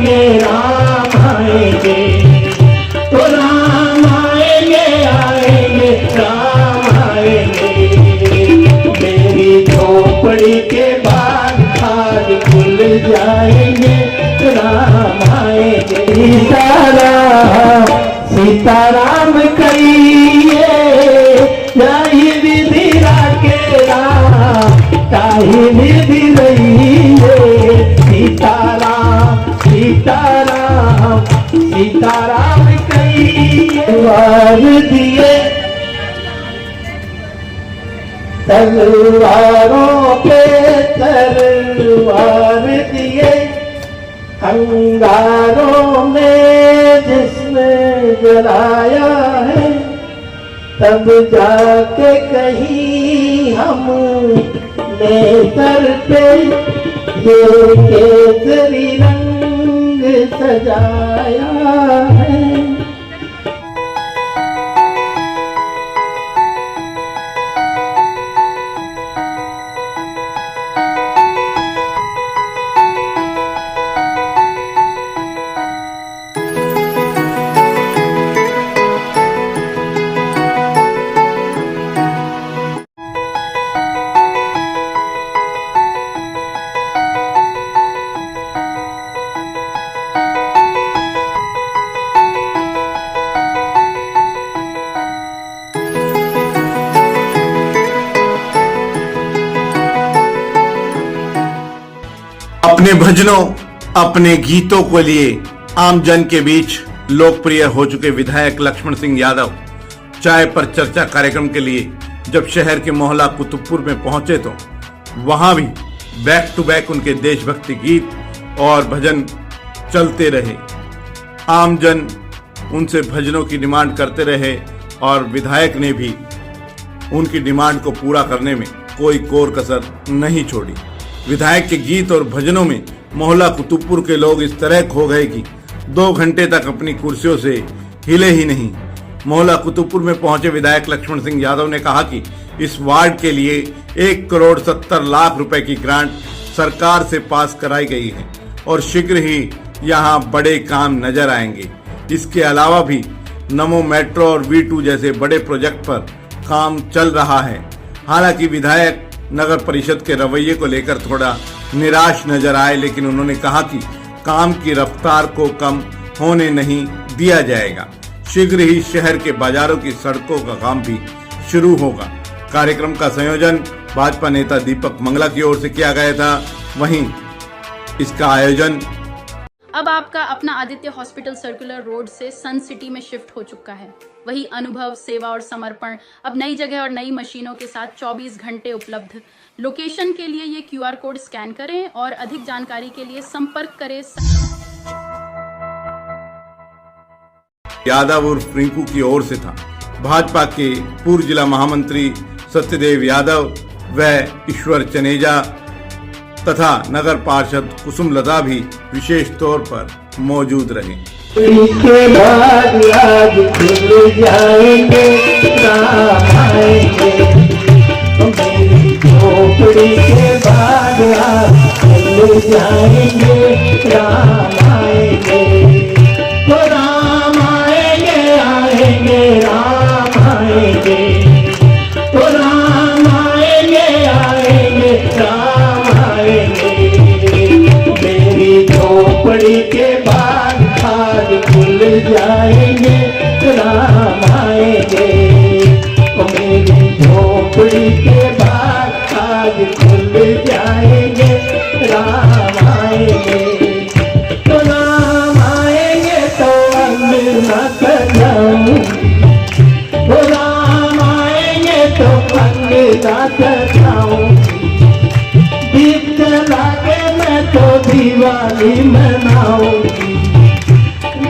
आएंगे राम आएंगे, तो राम आएंगे आएंगे राम आएंगे। मेरी झोपड़ी के बाद आज खुल जाएंगे राम आएंगे। सीताराम सीताराम कहिए जाहि विधि राखे राम, ताहि विधि रहिए। सीताराम सीताराम सीताराम कहिए। वार दिए तलवारों पे तलवार दिए, अंगारों में जिसने जलाया है, तब जाके कहीं हम ने सर पे ये केसरी रंग सजाया है। अपने भजनों अपने गीतों को लिए आमजन के बीच लोकप्रिय हो चुके विधायक लक्ष्मण सिंह यादव चाय पर चर्चा कार्यक्रम के लिए जब शहर के मोहल्ला कुतुबपुर में पहुंचे तो वहां भी बैक टू बैक उनके देशभक्ति गीत और भजन चलते रहे। आमजन उनसे भजनों की डिमांड करते रहे और विधायक ने भी उनकी डिमांड को पूरा करने में कोई कोर कसर नहीं छोड़ी। विधायक के गीत और भजनों में मोहल्ला कुतुबपुर के लोग इस तरह खो गए कि 2 घंटे तक अपनी कुर्सियों से हिले ही नहीं। मोहल्ला कुतुबपुर में पहुंचे विधायक लक्ष्मण सिंह यादव ने कहा कि इस वार्ड के लिए 1,70,00,000 रुपए की ग्रांट सरकार से पास कराई गई है और शीघ्र ही यहां बड़े काम नजर आएंगे। इसके अलावा भी नमो मेट्रो और V2 जैसे बड़े प्रोजेक्ट पर काम चल रहा है। हालांकि विधायक नगर परिषद के रवैये को लेकर थोड़ा निराश नजर आए, लेकिन उन्होंने कहा कि काम की रफ्तार को कम होने नहीं दिया जाएगा। शीघ्र ही शहर के बाजारों की सड़कों का काम भी शुरू होगा। कार्यक्रम का संयोजन भाजपा नेता दीपक मंगला की ओर से किया गया था। वहीं इसका आयोजन अब आपका अपना आदित्य हॉस्पिटल सर्कुलर रोड से सन सिटी में शिफ्ट हो चुका है। वही अनुभव, सेवा और समर्पण अब नई जगह और नई मशीनों के साथ 24 घंटे उपलब्ध। लोकेशन के लिए ये QR कोड स्कैन करें और अधिक जानकारी के लिए संपर्क करें। यादव उर्फ रिंकू की ओर से था। भाजपा के पूर्व जिला महामंत्री सत्यदेव यादव व ईश्वर चनेजा तथा नगर पार्षद कुसुमलता भी विशेष तौर पर मौजूद रहे। इसके बाद आज खुल जाएंगे राम आएंगे, मेरी झोपड़ी के बाद आज खुल जाएंगे राम आएंगे, तो राम आएंगे आएंगे राम आएंगे, तो राम आएंगे आएंगे राम आएंगे। मेरी झोपड़ी के बाद आज खुल जाएंगे राम आएंगे, तो मेरी झोपड़ी के बाद आज खुल जाएंगे राम आएंगे, तो राम आएंगे तो अंगना सजाऊंगी, तो राम आएंगे तो अंगना सजाऊंगी, दीप जला के मैं तो दिवाली मनाऊंगी,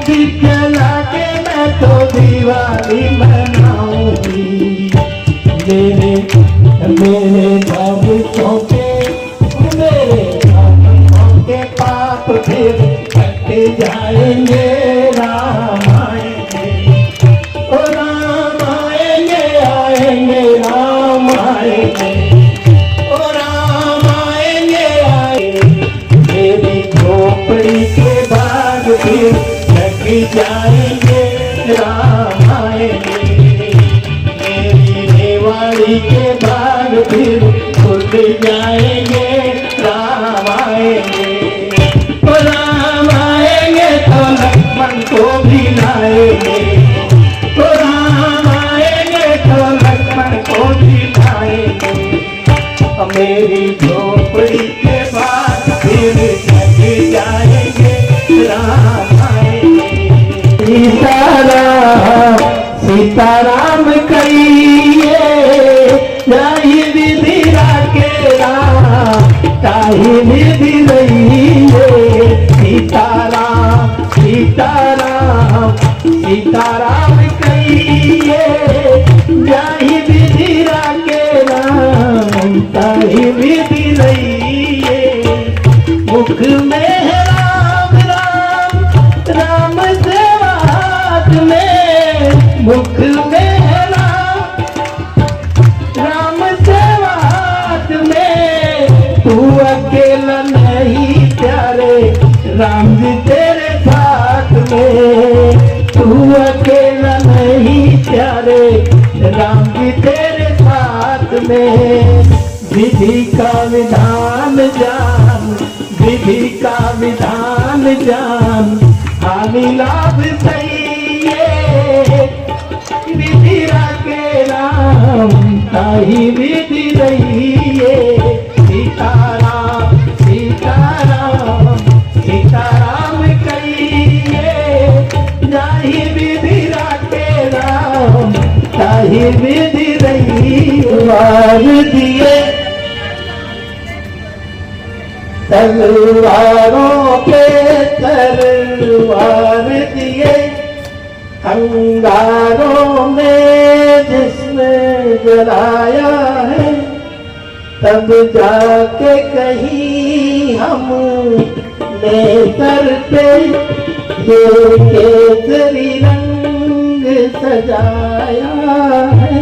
दीप जला के मैं तो दिवाली मनाऊंगी। मेरे बाबू के पाप फिर कट जाएंगे राम आएंगे, ओ राम आएंगे आएंगे राम आएंगे, ओ राम आएंगे आएंगे। मेरी झोपड़ी के बाद जाएंगे राम आएंगे, मेरी रेवाड़ी के बाग फिर खुल जाएंगे राम आएंगे। ओ राम आएंगे तो लक्ष्मण को भी लाएंगे, ओ राम आएंगे तो लक्ष्मण को भी लाएंगे, मेरी झोपड़ी के बाद फिर जग जाएंगे राम आएंगे। सीताराम सीताराम कहिए जाहि विधि राखे राम ताहि विधि रहिए। सीताराम सीताराम सीताराम कहिए जाहि विधि राखे राम ताहि विधि रहिए। मुख में राम राम राम सेवात में, मुख में राम सेवात में, तू अकेला नहीं प्यारे राम जी तेरे साथ में, तू अकेला नहीं प्यारे राम जी तेरे साथ में। विधि का विधान जान, विधि का विधान जान, हानि लाभ सही है, विधि राखे राम ताहि विधि रहिए। सीताराम सीताराम सीताराम कहिए जाहि विधि राखे राम ताहि विधि रहिए। वार दिए तलवारों पे तलवार दिए, अंगारों में जिसने जलाया है, तब जाके कहीं हम ने सर पे ये केसरी रंग सजाया है।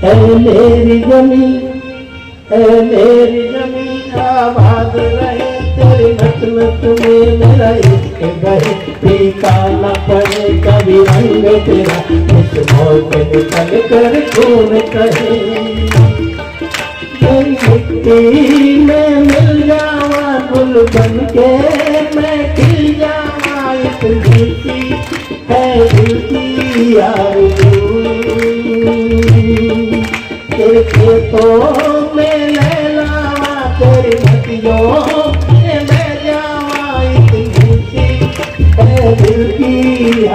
ऐ मेरी जमीन, ऐ मेरी जमीन आबाद रहे, तेरी नच नच में मेरा इश्क बहे, फीका न पड़े कभी रंग तेरा, इस मौत में निकल कर खून कहे। मेरी मिट्टी में मिल जावा गुल बन के, मैं खिल जावा इस दिल की है दिल की आरज़ू। तेरे खेतों में लहलावा तेरी नदियों में बह जावा इस दिल की है दिल की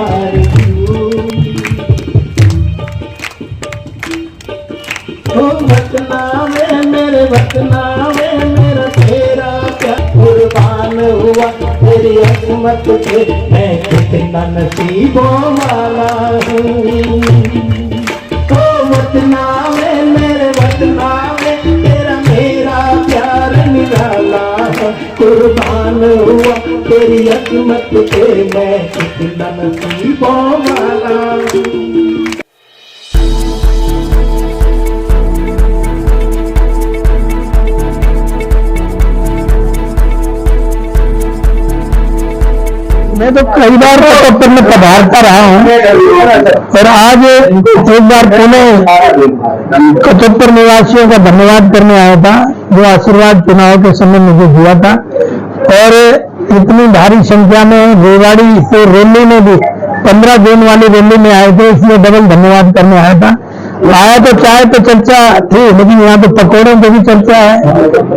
आरज़ू। ओ वतना में मेरे वतना में मेरा तेरा क्या कुर्बान हुआ, तेरी अज़मत पे मैं कितना नसीबों वाला हूँ। ओ वतना में मेरे वतना में तेरा मेरा प्यार निराला है, कुर्बान हुआ तेरी अज़मत पे मैं कितना नसीबों वाला हूँ। मैं तो कई बार कटोत्तर में पधारता रहा हूँ और आज एक बार पुनः कटोत्तर निवासियों का धन्यवाद करने आया था, जो आशीर्वाद चुनाव के समय मुझे दिया था। और इतनी भारी संख्या में रेवाड़ी से रैली में भी 15 जून वाली रैली में आए थे, इसलिए डबल धन्यवाद करने आया था। आया तो चाय पे चर्चा थी, लेकिन यहाँ पे पकौड़ों पे भी चर्चा है,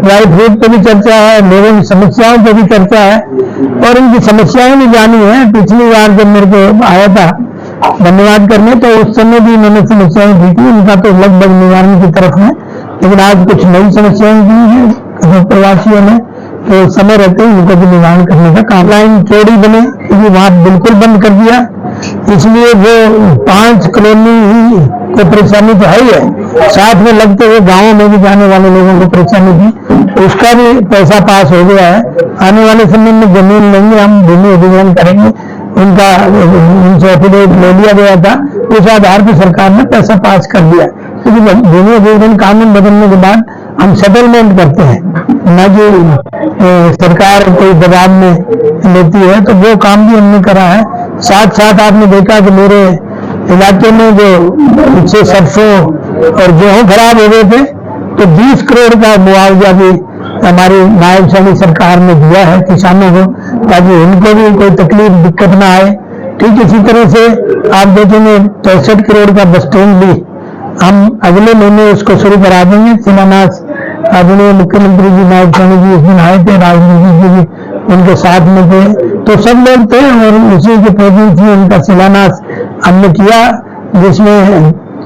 ड्राई फ्रूट पे भी चर्चा है, लोगों की समस्याओं पे भी चर्चा है और इनकी समस्याएं भी जानी है। पिछली बार जब मेरे को आया था धन्यवाद करने तो उस समय भी मैंने समस्याएं दी थी, उनका तो लगभग निवारण की तरफ है, लेकिन आज कुछ नई समस्याएं दी है प्रवासियों ने, तो समय रहते ही उनको भी निवारण करने का काम। लाइन चौड़ी बने क्योंकि वहां बिल्कुल बंद कर दिया, इसलिए वो 5 कॉलोनी को परेशानी तो है ही है, साथ में लगते हुए गाँव में भी जाने वाले लोगों को परेशानी थी, उसका भी पैसा पास हो गया है। आने वाले समय में जमीन लेंगे, हम भूमि अधिग्रहण करेंगे, उनका उनसे एफिडेविट ले लिया गया था, उस आधार पर सरकार ने पैसा पास कर दिया, क्योंकि भूमि अधिग्रहण कानून बदलने के बाद हम सेटलमेंट करते हैं, न कि सरकार कोई दबाव में लेती है। तो वो काम भी हमने करा है। साथ साथ आपने देखा कि मेरे इलाके में जो पीछे सरसों और गेहूं खराब हो गए थे, तो 20 करोड़ का मुआवजा भी हमारी नायब सैनी सरकार ने दिया है किसानों को, ताकि उनको भी कोई तकलीफ दिक्कत ना आए। ठीक इसी तरह से आप देखेंगे 65 करोड़ का बस स्टैंड भी हम अगले महीने उसको शुरू करा देंगे। शिलान्यास आदरणीय मुख्यमंत्री जी नायब सैनी जी इस दिन आए थे, राजनीति जी भी उनके साथ में थे, तो सब लोग थे और उसी के प्रेजेंस में उनका शिलान्यास हमने किया, जिसमें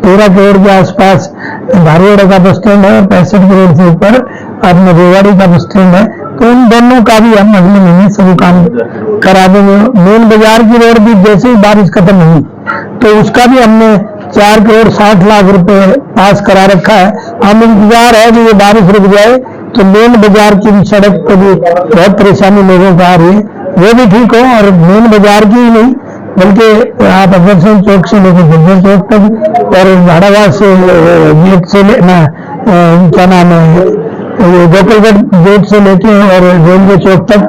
13 करोड़ के आसपास धारीवाड़ा का बस स्टैंड है, 65 करोड़ से ऊपर अपने रेवाड़ी का बस स्टैंड है। तो उन दोनों का भी हम अगले महीने शुरू काम करा देंगे। मेन बाजार की रोड भी जैसे ही बारिश खत्म हुई तो उसका भी हमने 4 करोड़ 60 लाख रुपए पास करा रखा है। हम इंतजार है कि ये बारिश रुक जाए तो मेन बाजार की भी सड़क पर भी बहुत परेशानी लोगों को आ रही है, वो भी ठीक हो। और मेन बाजार की ही नहीं बल्कि आप अफजलगंज चौक से लेकर गुजर चौक तक और भाड़ावास से गेट से लेना क्या नाम है गोकुलगढ़ गेट से लेके और रेलवे चौक तक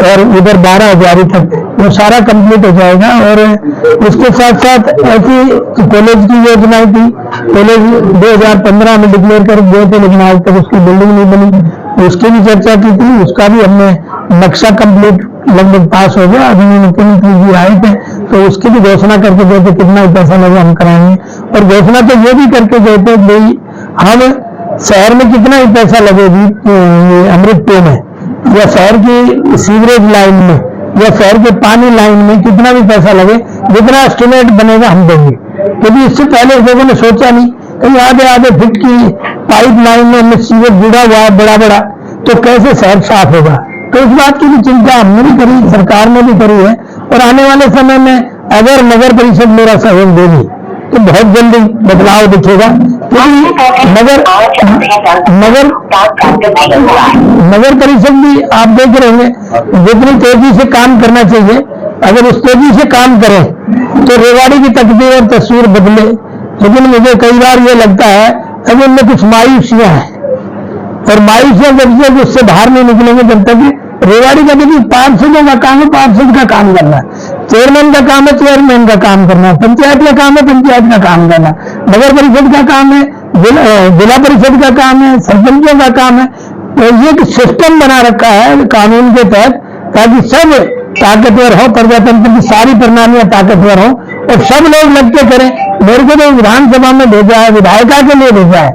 और उधर 12 हजारी तक वो सारा कंप्लीट हो जाएगा। और उसके साथ साथ ऐसी कॉलेज की योजनाएं थी, कॉलेज 2015 में डिक्लेयर कर दिए थे लेकिन आज तक उसकी बिल्डिंग नहीं बनी, उसकी भी चर्चा की थी। उसका भी हमने नक्शा कंप्लीट लगभग पास हो गया। अभी मुख्यमंत्री जी आए थे तो उसकी भी घोषणा करके गए थे कितना पैसा लगे हम कराएंगे, और घोषणा तो ये भी करके गए थे भाई हम शहर में कितना ही पैसा लगेगी अमृतपुर में या शहर की सीवरेज लाइन में या शहर के पानी लाइन में कितना भी पैसा लगे, जितना एस्टिमेट बनेगा हम देंगे। क्योंकि इससे पहले लोगों ने सोचा नहीं, कहीं आधे फुट की पाइप लाइन में सीवरेज जुड़ा हुआ है बड़ा बड़ा, तो कैसे शहर साफ होगा। तो इस बात की भी चिंता हमने भी करी, सरकार ने भी करी है। और आने वाले समय में अगर नगर परिषद मेरा सहयोग देगी तो बहुत जल्दी बदलाव दिखेगा। नगर परिषद भी आप देख रहे हैं जितनी तेजी से काम करना चाहिए, अगर उस तेजी से काम करें तो रेवाड़ी की तकदीर और तस्वीर बदले। लेकिन मुझे कई बार ये लगता है अभी इनमें कुछ मायूसियां हैं, और मायूसियां जब तक उससे बाहर नहीं निकलेंगे जब तक रेवाड़ी का देखिए पार्षदों का काम है पार्षद का काम करना, चेयरमैन का काम है चेयरमैन का काम करना, पंचायत का काम है पंचायत का काम करना, नगर परिषद का काम है, जिला परिषद का काम है, सरपंचों का काम है। तो ये एक सिस्टम बना रखा है कानून के तहत ताकि सब ताकतवर हो, प्रजातंत्र की सारी प्रणालियां ताकतवर हो और सब लोग लग के करें। मेरे को तो विधानसभा में भेजा है, विधायिका के लिए भेजा है,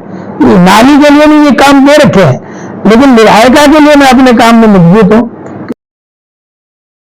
नाली के लिए नहीं ये काम दे रखे हैं, लेकिन विधायिका के लिए मैं अपने काम में मजबूत हूं।